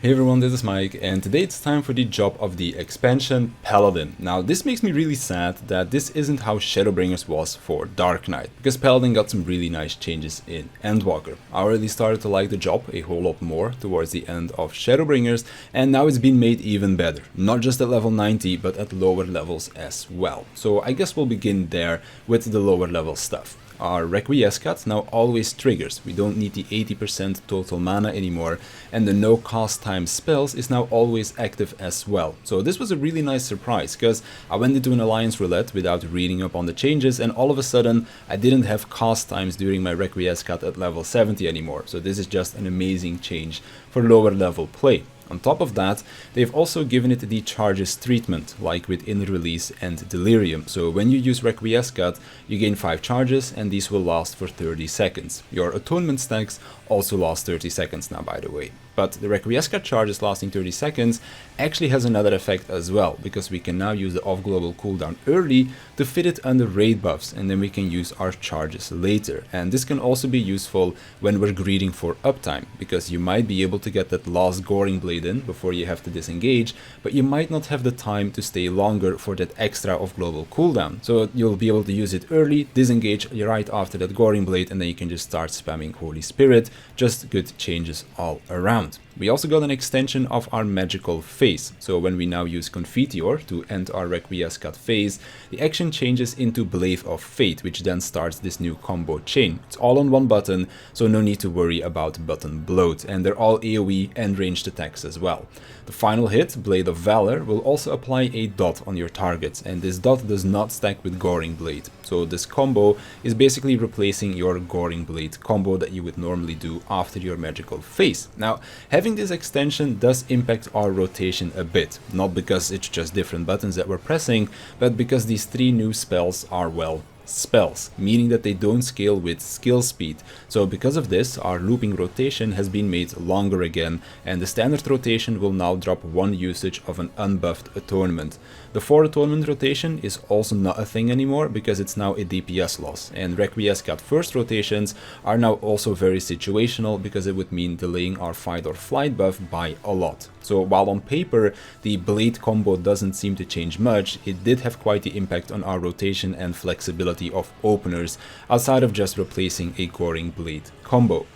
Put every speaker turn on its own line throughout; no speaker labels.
Hey everyone, this is Mike, and today it's time for the drop of the expansion Paladin. Now, this makes me really sad that this isn't how Shadowbringers was for Dark Knight, because Paladin got some really nice changes in Endwalker. I already started to like the job a whole lot more towards the end of Shadowbringers, and now it's been made even better. Not just at level 90, but at lower levels as well. So I guess we'll begin there with the lower level stuff. Our Requiescat now always triggers. We don't need the 80% total mana anymore, and the no cost time spells is now always active as well. So this was a really nice surprise, because I went into an alliance roulette without reading up on the changes, and all of a sudden I didn't have cost times during my Requiescat at level 70 anymore. So this is just an amazing change for lower level play. On top of that, they've also given it the charges treatment, like with In Release and Delirium. So when you use Requiescat, you gain 5 charges, and these will last for 30 seconds. Your Atonement stacks also last 30 seconds now, by the way. But the Requiescat charges lasting 30 seconds actually has another effect as well, because we can now use the off-global cooldown early to fit it under raid buffs, and then we can use our charges later. And this can also be useful when we're greeding for uptime, because you might be able to get that last Goring Blade in before you have to disengage, but you might not have the time to stay longer for that extra off-global cooldown. So you'll be able to use it early, disengage right after that Goring Blade, and then you can just start spamming Holy Spirit. Just good changes all around. We also got an extension of our magical phase, so when we now use Confiteor to end our Requiescat phase, the action changes into Blade of Fate, which then starts this new combo chain. It's all on one button, so no need to worry about button bloat, and they're all AoE and ranged attacks as well. The final hit, Blade of Valor, will also apply a dot on your targets, and this dot does not stack with Goring Blade. So this combo is basically replacing your Goring Blade combo that you would normally do after your magical phase. Now, having this extension does impact our rotation a bit, not because it's just different buttons that we're pressing, but because these 3 new spells are, well, spells, meaning that they don't scale with skill speed. So because of this, our looping rotation has been made longer again, and the standard rotation will now drop 1 usage of an unbuffed Atonement. The 4 Atonement rotation is also not a thing anymore, because it's now a DPS loss, and Requiescat first rotations are now also very situational, because it would mean delaying our fight or flight buff by a lot. So while on paper the blade combo doesn't seem to change much, it did have quite the impact on our rotation and flexibility of openers, outside of just replacing a Goring Blade combo.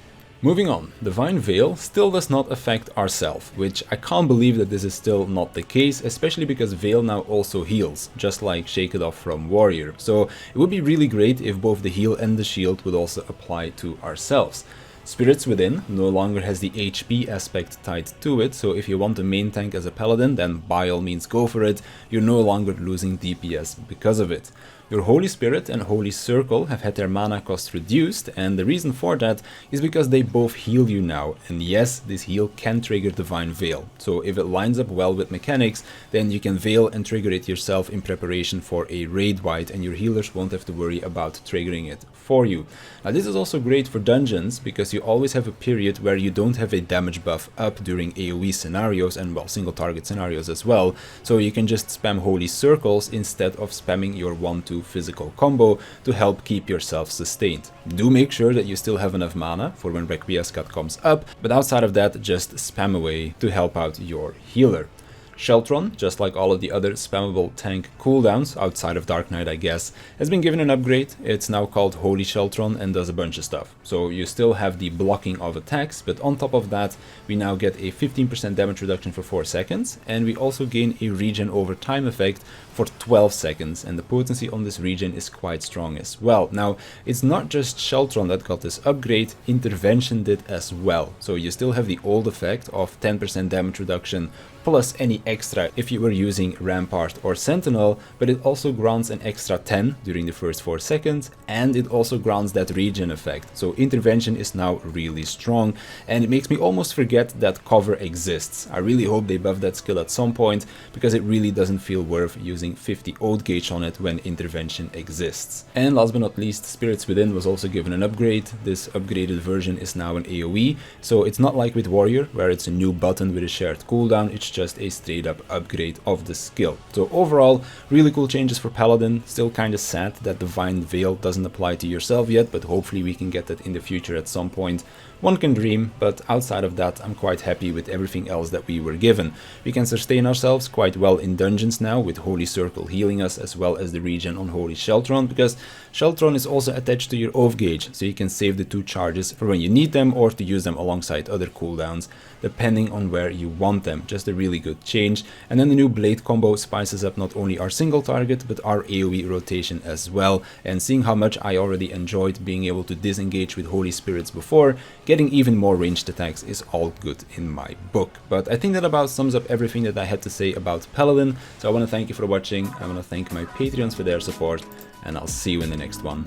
Moving on, Divine Veil still does not affect ourself, which I can't believe that this is still not the case, especially because Veil now also heals, just like Shake It Off from Warrior. So it would be really great if both the heal and the shield would also apply to ourselves. Spirits Within no longer has the HP aspect tied to it, so if you want a main tank as a Paladin, then by all means go for it. You're no longer losing DPS because of it. Your Holy Spirit and Holy Circle have had their mana cost reduced, and the reason for that is because they both heal you now, and yes, this heal can trigger Divine Veil. So if it lines up well with mechanics, then you can Veil and trigger it yourself in preparation for a raid wipe, and your healers won't have to worry about triggering it for you. Now this is also great for dungeons, because you always have a period where you don't have a damage buff up during AoE scenarios, and well, single target scenarios as well, so you can just spam Holy Circles instead of spamming your 1-2 physical combo to help keep yourself sustained. Do make sure that you still have enough mana for when Requiescat comes up, but outside of that, just spam away to help out your healer. Sheltron, just like all of the other spammable tank cooldowns, outside of Dark Knight I guess, has been given an upgrade. It's now called Holy Sheltron and does a bunch of stuff. So you still have the blocking of attacks, but on top of that we now get a 15% damage reduction for 4 seconds, and we also gain a regen over time effect for 12 seconds, and the potency on this regen is quite strong as well. Now, it's not just Sheltron that got this upgrade, Intervention did as well. So you still have the old effect of 10% damage reduction plus any extra if you were using Rampart or Sentinel, but it also grants an extra 10 during the first 4 seconds, and it also grants that regen effect. So Intervention is now really strong, and it makes me almost forget that Cover exists. I really hope they buff that skill at some point, because it really doesn't feel worth using 50 old gauge on it when Intervention exists. And last but not least, Spirits Within was also given an upgrade. This upgraded version is now an AoE, so it's not like with Warrior, where it's a new button with a shared cooldown, it's just a straight up upgrade of the skill. So overall, really cool changes for Paladin. Still kinda sad that Divine Veil doesn't apply to yourself yet, but hopefully we can get that in the future at some point. one can dream, but outside of that I'm quite happy with everything else that we were given. We can sustain ourselves quite well in dungeons now, with Holy Circle healing us, as well as the regen on Holy Sheltron, because Sheltron is also attached to your oath gauge, so you can save the 2 charges for when you need them or to use them alongside other cooldowns, depending on where you want them. Just a really good change. And then the new blade combo spices up not only our single target, but our AoE rotation as well. And seeing how much I already enjoyed being able to disengage with Holy Spirits before, getting even more ranged attacks is all good in my book. But I think that about sums up everything that I had to say about Paladin. So I want to thank you for watching. I want to thank my Patreons for their support, and I'll see you in the next one.